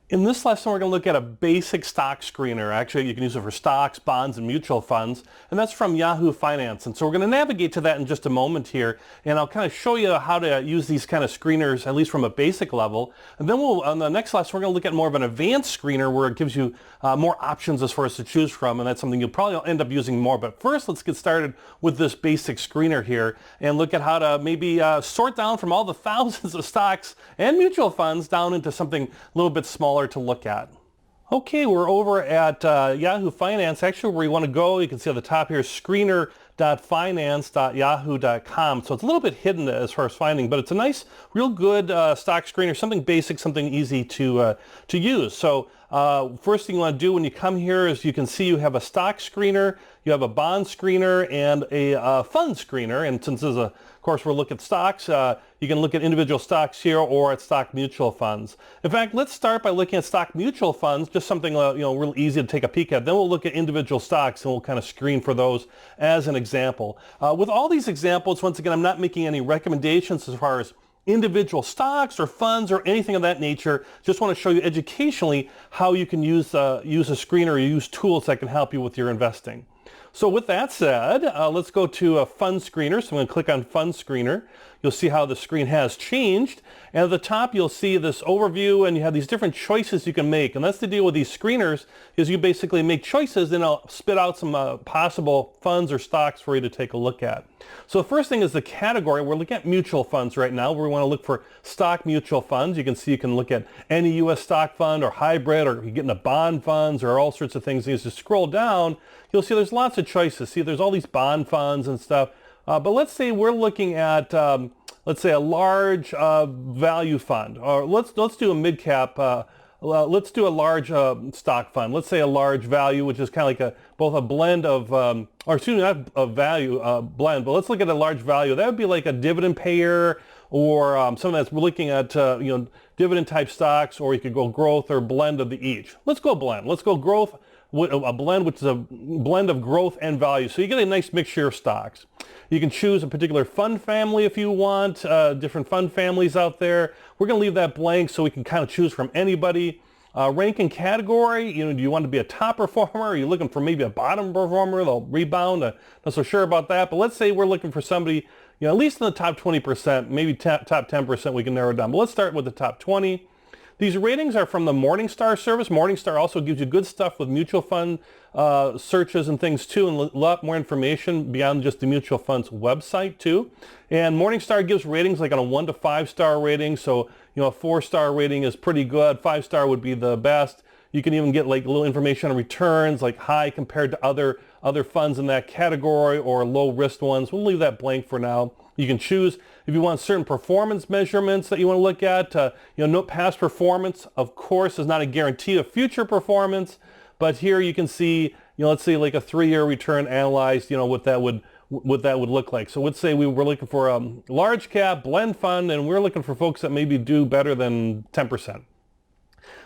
In this lesson, we're going to look at a basic stock screener. Actually, you can use it for stocks, bonds, and mutual funds, and that's from Yahoo Finance. And so we're going to navigate to that in just a moment here, and I'll kind of show you how to use these kind of screeners, at least from a basic level. And then on the next lesson, we're going to look at more of an advanced screener where it gives you more options as far as to choose from, and that's something you'll probably end up using more. But first, let's get started with this basic screener here and look at how to maybe sort down from all the thousands of stocks and mutual funds down into something a little bit smaller to look at. Okay, we're over at Yahoo Finance. Actually, where you want to go, you can see on the top here, screener.finance.yahoo.com. So it's a little bit hidden as far as finding, but it's a nice, real good stock screener, something basic, something easy to use. So first thing you want to do when you come here is you can see you have a stock screener, you have a bond screener, and a fund screener. And since this is of course, we'll look at stocks. You can look at individual stocks here or at stock mutual funds. In fact, let's start by looking at stock mutual funds, just something real easy to take a peek at. Then we'll look at individual stocks and we'll kind of screen for those as an example. With all these examples, once again, I'm not making any recommendations as far as individual stocks or funds or anything of that nature. Just want to show you educationally how you can use a screener or use tools that can help you with your investing. So with that said, let's go to a fund screener. So I'm going to click on fund screener. You'll see how the screen has changed. And at the top, you'll see this overview and you have these different choices you can make. And that's the deal with these screeners is you basically make choices and it'll spit out some possible funds or stocks for you to take a look at. So the first thing is the category. We're looking at mutual funds right now. We want to look for stock mutual funds. You can see you can look at any U.S. stock fund or hybrid, or you get into bond funds or all sorts of things. And as you scroll down, you'll see there's lots of choices. See, there's all these bond funds and stuff. But let's say we're looking at, let's say a large value fund, or let's do a mid-cap, let's do a large stock fund. Let's say a large value, which is kind of like both a blend of, or excuse me, not a value blend, but let's look at a large value. That would be like a dividend payer or something that's we're looking at, dividend type stocks, or you could go growth or blend of the each. Let's go blend. Let's go growth. A blend, which is a blend of growth and value. So you get a nice mixture of stocks. You can choose a particular fund family if you want, different fund families out there. We're going to leave that blank so we can kind of choose from anybody. Rank and category, do you want to be a top performer? Are you looking for maybe a bottom performer? They'll rebound. Not so sure about that. But let's say we're looking for somebody, at least in the top 20%, maybe top 10% we can narrow it down. But let's start with the top 20. These ratings are from the Morningstar service. Morningstar also gives you good stuff with mutual fund searches and things too, and a lot more information beyond just the mutual fund's website too. And Morningstar gives ratings like on a 1 to 5 star rating. So, a 4-star rating is pretty good. 5-star would be the best. You can even get like a little information on returns, like high compared to other funds in that category or low risk ones. We'll leave that blank for now. You can choose if you want certain performance measurements that you want to look at. No past performance, of course, is not a guarantee of future performance. But here you can see, let's say like a 3-year return analyzed, what that would look like. So let's say we were looking for a large cap blend fund, and we're looking for folks that maybe do better than 10%.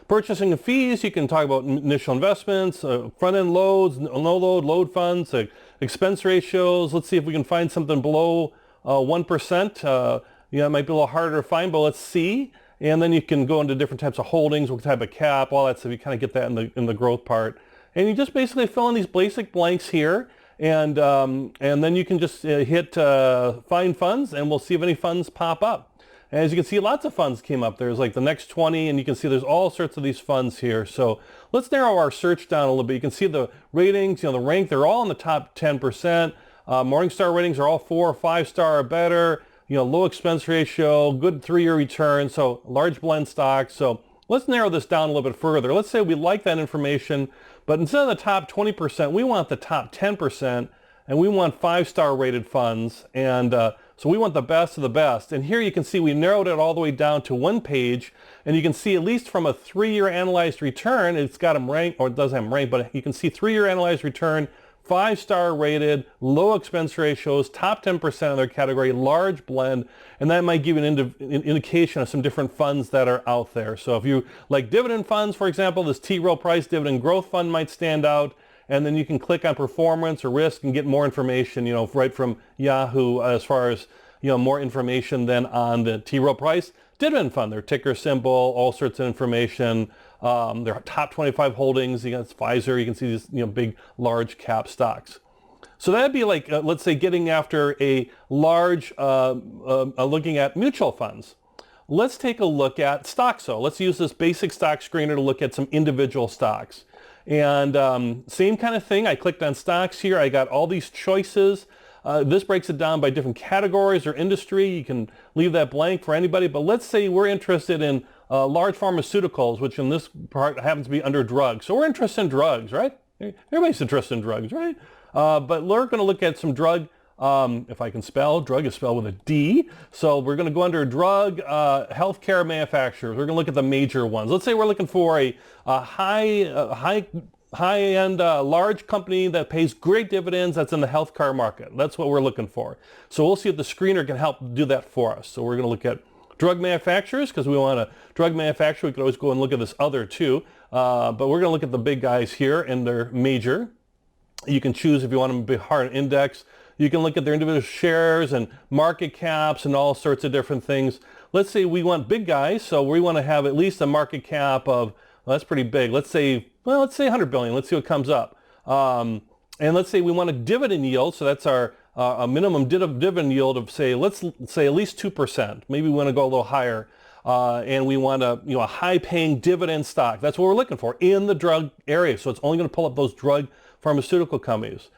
Purchasing and fees, you can talk about initial investments, front-end loads, no-load funds, expense ratios. Let's see if we can find something below 1%. It might be a little harder to find, but let's see. And then you can go into different types of holdings, what type of cap, all that stuff. You kind of get that in the growth part. And you just basically fill in these basic blanks here. And then you can just hit find funds, and we'll see if any funds pop up. And as you can see, lots of funds came up. There's like the next 20, and you can see there's all sorts of these funds here. So let's narrow our search down a little bit. You can see the ratings, the rank, they're all in the top 10%. Morningstar ratings are all 4 or 5 star or better. Low expense ratio, good 3-year return. So large blend stocks. So let's narrow this down a little bit further. Let's say we like that information, but instead of the top 20%, we want the top 10%, and we want 5-star rated funds. And so we want the best of the best. And here you can see we narrowed it all the way down to one page, and you can see at least from a 3-year analyzed return, it's got them ranked, or it doesn't have them ranked, but you can see 3-year analyzed return, 5-star rated, low expense ratios, top 10% of their category, large blend, and that might give you an indication of some different funds that are out there. So if you like dividend funds, for example, this T. Rowe Price Dividend Growth Fund might stand out, and then you can click on performance or risk and get more information, right from Yahoo as far as, more information than on the T. Rowe Price. dividend fund, their ticker symbol, all sorts of information, their top 25 holdings. You got Pfizer, you can see these big, large cap stocks. So that'd be like, let's say, getting after a large, looking at mutual funds. Let's take a look at stocks. So let's use this basic stock screener to look at some individual stocks. And same kind of thing. I clicked on stocks here. I got all these choices. This breaks it down by different categories or industry. You can leave that blank for anybody. But let's say we're interested in large pharmaceuticals, which in this part happens to be under drugs. So we're interested in drugs, right? Everybody's interested in drugs, right? But we're going to look at some drug, if I can spell, drug is spelled with a D. So we're going to go under drug healthcare manufacturers. We're going to look at the major ones. Let's say we're looking for a high-end large company that pays great dividends that's in the healthcare market. That's what we're looking for. So we'll see if the screener can help do that for us. So we're going to look at drug manufacturers because we want a drug manufacturer. We could always go and look at this other too. But we're going to look at the big guys here and their major. You can choose if you want them to be hard index. You can look at their individual shares and market caps and all sorts of different things. Let's say we want big guys, so we want to have at least a market cap of, well, that's pretty big. Let's say 100 billion. Let's see what comes up. And let's say we want a dividend yield, so that's our a minimum dividend yield of let's say at least 2%. Maybe we want to go a little higher. And we want a high-paying dividend stock. That's what we're looking for in the drug area. So it's only going to pull up those drug pharmaceutical companies.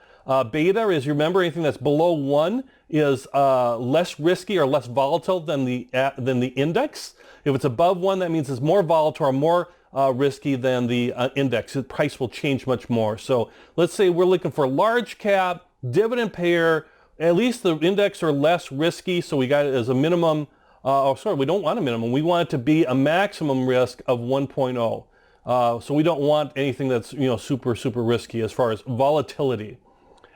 Beta is, you remember, anything that's below 1 is less risky or less volatile than the index. If it's above 1, that means it's more volatile or more risky than the index. The price will change much more. So let's say we're looking for large cap, dividend payer. At least the index are less risky, so we got it as a minimum. We don't want a minimum. We want it to be a maximum risk of 1.0. So we don't want anything that's super risky as far as volatility.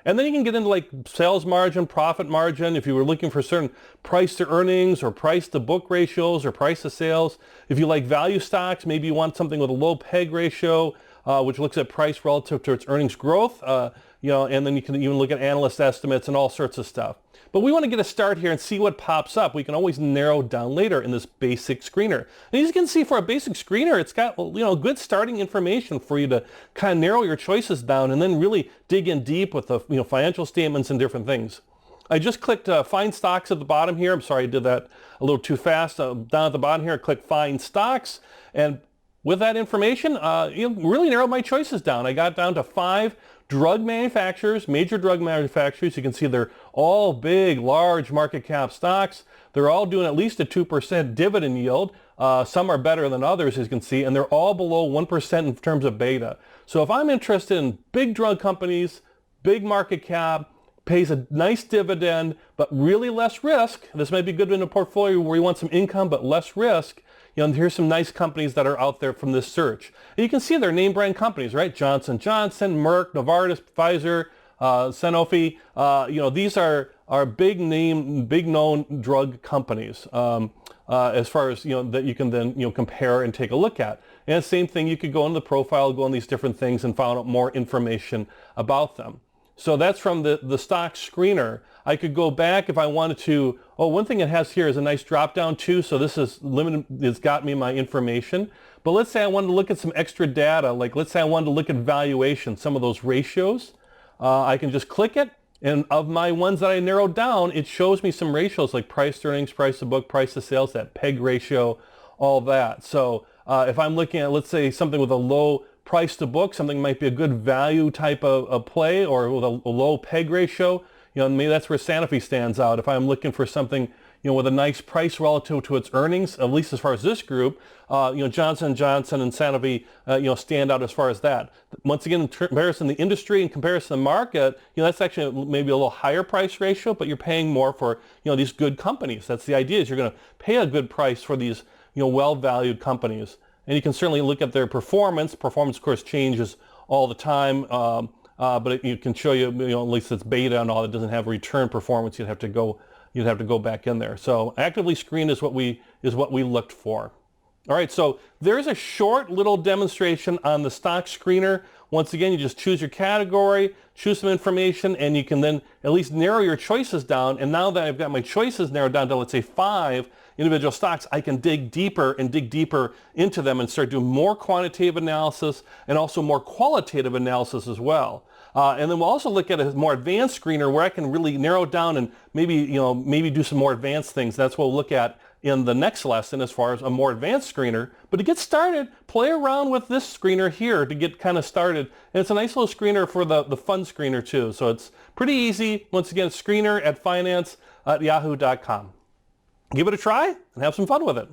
And then you can get into like sales margin, profit margin. If you were looking for certain price to earnings or price to book ratios or price to sales. If you like value stocks, maybe you want something with a low PEG ratio, which looks at price relative to its earnings growth. And then you can even look at analyst estimates and all sorts of stuff. But we want to get a start here and see what pops up. We can always narrow down later in this basic screener. And as you can see, for a basic screener, it's got good starting information for you to kind of narrow your choices down and then really dig in deep with the financial statements and different things. I just clicked Find Stocks at the bottom here. I'm sorry I did that a little too fast. Down at the bottom here, I click Find Stocks. And with that information, really narrowed my choices down. I got down to 5 drug manufacturers, major drug manufacturers. You can see they're all big, large market cap stocks. They're all doing at least a 2% dividend yield. Some are better than others, as you can see, and they're all below 1% in terms of beta. So if I'm interested in big drug companies, big market cap, pays a nice dividend, but really less risk, this might be good in a portfolio where you want some income but less risk. Here's some nice companies that are out there from this search. And you can see they're name brand companies, right? Johnson & Johnson, Merck, Novartis, Pfizer, Sanofi. These are big name, big known drug companies as far as, that you can then, compare and take a look at. And same thing, you could go into the profile, go on these different things and find out more information about them. So that's from the stock screener. I could go back if I wanted to. Oh, one thing it has here is a nice drop down too. So this is limited. It's got me my information. But let's say I wanted to look at some extra data. Like let's say I wanted to look at valuation, some of those ratios. I can just click it. And of my ones that I narrowed down, it shows me some ratios like price to earnings, price to book, price to sales, that PEG ratio, all that. So if I'm looking at, let's say, something with a low price to book, something might be a good value type of play, or with a low PEG ratio, maybe that's where Sanofi stands out. If I'm looking for something, with a nice price relative to its earnings, at least as far as this group, Johnson & Johnson and Sanofi, stand out as far as that. Once again, in comparison to the industry, in comparison to the market, that's actually maybe a little higher price ratio, but you're paying more for, these good companies. That's the idea, is you're going to pay a good price for these, well-valued companies. And you can certainly look at their performance. Performance, of course, changes all the time, but it can show you, at least it's beta and all. It doesn't have return performance. You'd have to go back in there. So actively screened is what we looked for. All right, so there's a short little demonstration on the stock screener. Once again, you just choose your category, choose some information, and you can then at least narrow your choices down. And now that I've got my choices narrowed down to, let's say, 5, individual stocks, I can dig deeper and dig deeper into them and start doing more quantitative analysis and also more qualitative analysis as well. And then we'll also look at a more advanced screener where I can really narrow down and maybe do some more advanced things. That's what we'll look at in the next lesson as far as a more advanced screener. But to get started, play around with this screener here to get kind of started. And it's a nice little screener for the fun screener too. So it's pretty easy. Once again, screener@finance@yahoo.com. Give it a try and have some fun with it.